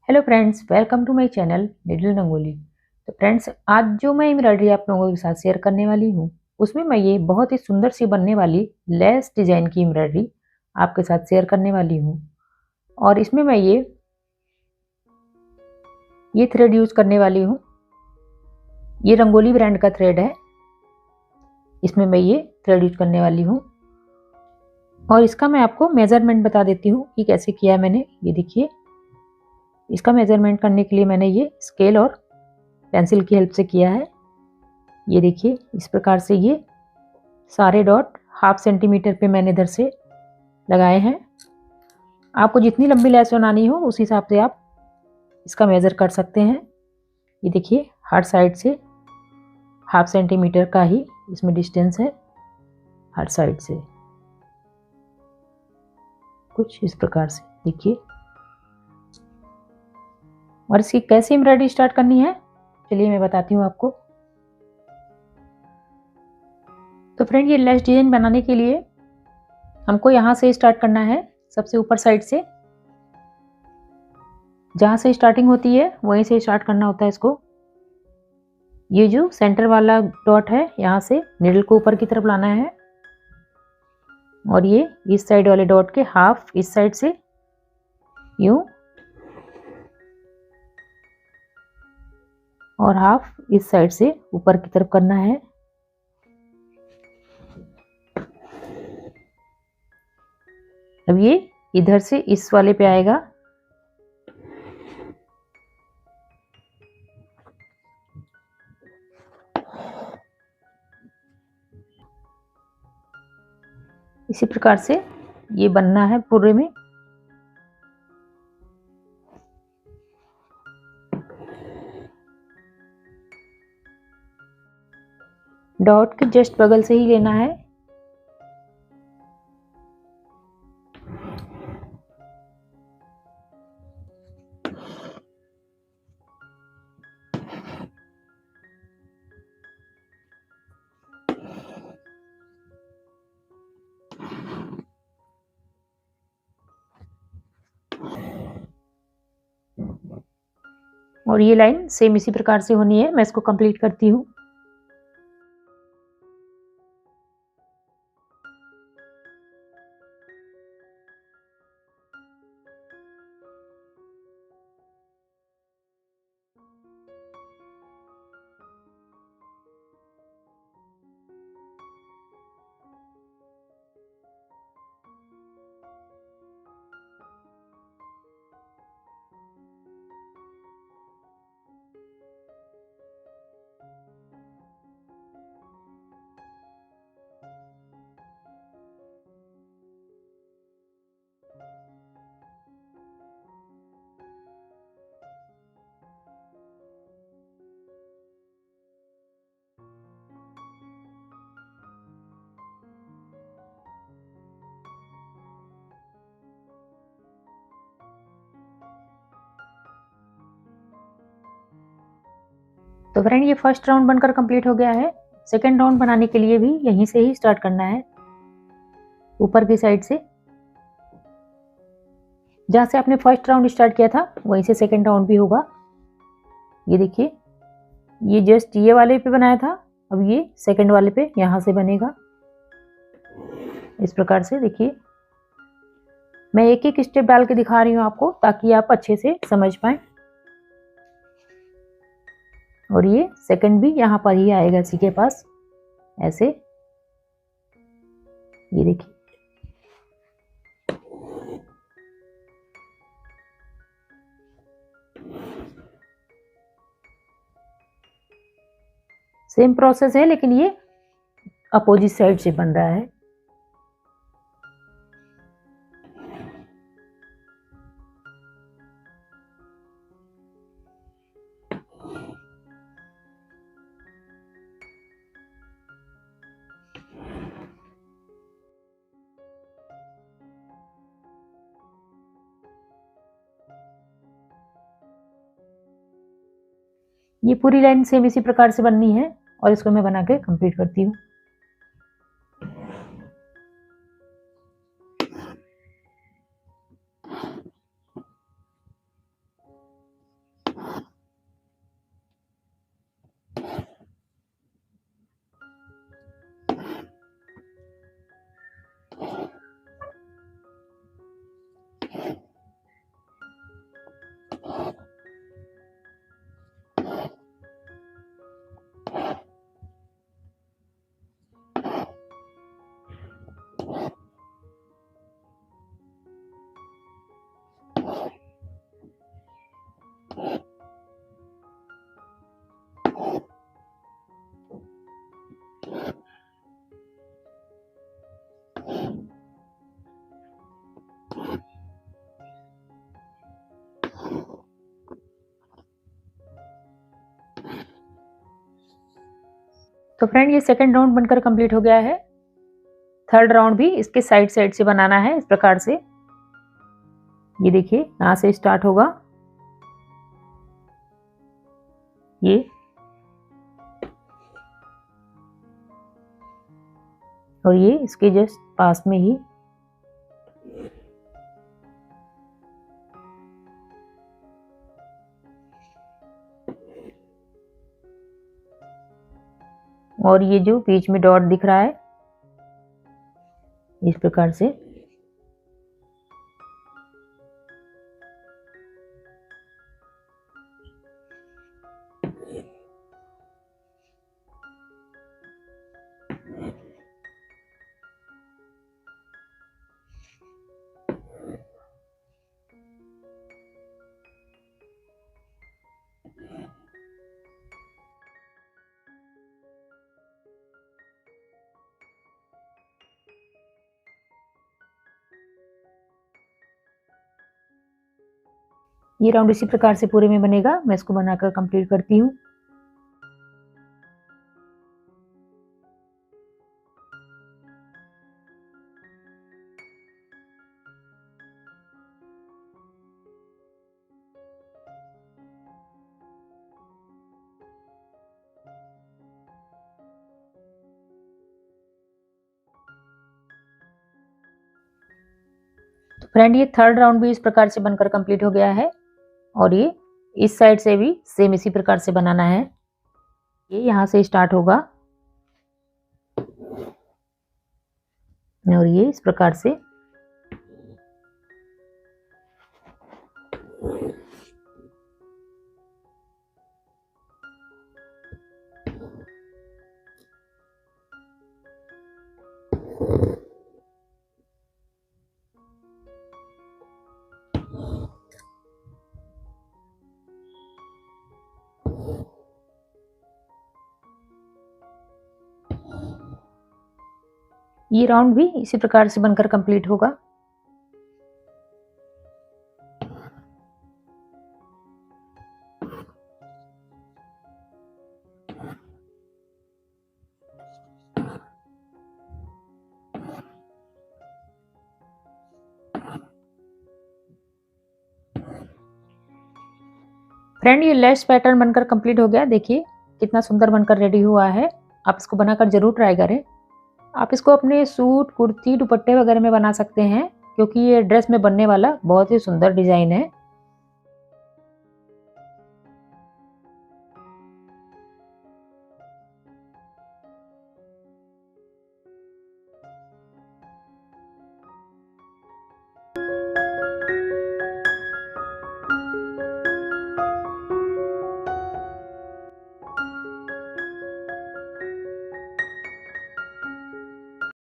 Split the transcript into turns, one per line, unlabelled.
Hello friends, welcome to my channel needle rangoli. तो friends, आज जो मैं एम्ब्रॉयडरी आप लोगों के साथ शेयर करने वाली हूँ, उसमें मैं ये बहुत ही सुंदर सी बनने वाली लेस डिजाइन की एम्ब्रॉयडरी आपके साथ शेयर करने वाली हूँ। और इसमें मैं ये थ्रेड यूज करने वाली हूँ। ये रंगोली ब्रांड का थ्रेड है। इसमें मैं ये थ्रेड यूज करने वाली हूँ और इसका मैं आपको मेजरमेंट बता देती हूँ कि कैसे किया मैंने। ये देखिए, इसका मेजरमेंट करने के लिए मैंने ये स्केल और पेंसिल की हेल्प से किया है। ये देखिए, इस प्रकार से ये सारे डॉट हाफ सेंटीमीटर पे मैंने इधर से लगाए हैं। आपको जितनी लंबी लेस बनानी हो उस हिसाब से आप इसका मेजर कर सकते हैं। ये देखिए, हर साइड से हाफ सेंटीमीटर का ही इसमें डिस्टेंस है, हर साइड से कुछ इस प्रकार से देखिए। और इसकी कैसे एम्ब्रॉयडरी स्टार्ट करनी है, चलिए मैं बताती हूँ आपको। तो फ्रेंड, ये लेस डिजाइन बनाने के लिए हमको यहाँ से स्टार्ट करना है। सबसे ऊपर साइड से, जहाँ से स्टार्टिंग होती है वहीं से स्टार्ट करना होता है इसको। ये जो सेंटर वाला डॉट है, यहाँ से निडल को ऊपर की तरफ लाना है और ये इस साइड वाले डॉट के हाफ इस साइड से यूं और हाफ इस साइड से ऊपर की तरफ करना है। अब ये इधर से इस वाले पे आएगा। इसी प्रकार से ये बनना है पूरे में। डॉट के जस्ट बगल से ही लेना है। और ये लाइन सेम इसी प्रकार से होनी है। मैं इसको कंप्लीट करती हूँ। तो फ्रेंड, ये फर्स्ट राउंड बनकर कंप्लीट हो गया है। सेकेंड राउंड बनाने के लिए भी यहीं से ही स्टार्ट करना है, ऊपर की साइड से। जहाँ से आपने फर्स्ट राउंड स्टार्ट किया था वहीं से सेकेंड राउंड भी होगा। ये देखिए, ये जस्ट ये वाले पे बनाया था, अब ये सेकेंड वाले पे यहाँ से बनेगा। इस प्रकार से देखिए, मैं एक एक स्टेप डाल के दिखा रही हूँ आपको ताकि आप अच्छे से समझ पाए। और ये सेकंड भी यहाँ पर ही आएगा इसी के पास, ऐसे। ये देखिए, सेम प्रोसेस है लेकिन ये अपोजिट साइड से बन रहा है। ये पूरी लाइन सेम इसी प्रकार से बननी है और इसको मैं बना के कंप्लीट करती हूँ। तो फ्रेंड ये सेकंड राउंड बनकर कंप्लीट हो गया है। थर्ड राउंड भी इसके साइड साइड से बनाना है इस प्रकार से। ये देखिए यहाँ से स्टार्ट होगा, ये और ये इसके जस्ट पास में ही और ये जो बीच में डॉट दिख रहा है इस प्रकार से। ये राउंड इसी प्रकार से पूरे में बनेगा। मैं इसको बनाकर कंप्लीट करती हूँ। तो फ्रेंड ये थर्ड राउंड भी इस प्रकार से बनकर कंप्लीट हो गया है और ये इस साइड से भी सेम इसी प्रकार से बनाना है। ये यहाँ से स्टार्ट होगा और ये इस प्रकार से ये राउंड भी इसी प्रकार से बनकर कंप्लीट होगा। फ्रेंड ये लेस पैटर्न बनकर कंप्लीट हो गया। देखिए कितना सुंदर बनकर रेडी हुआ है। आप इसको बनाकर जरूर ट्राई करें। आप इसको अपने सूट, कुर्ती, दुपट्टे वगैरह में बना सकते हैं क्योंकि ये ड्रेस में बनने वाला बहुत ही सुंदर डिजाइन है।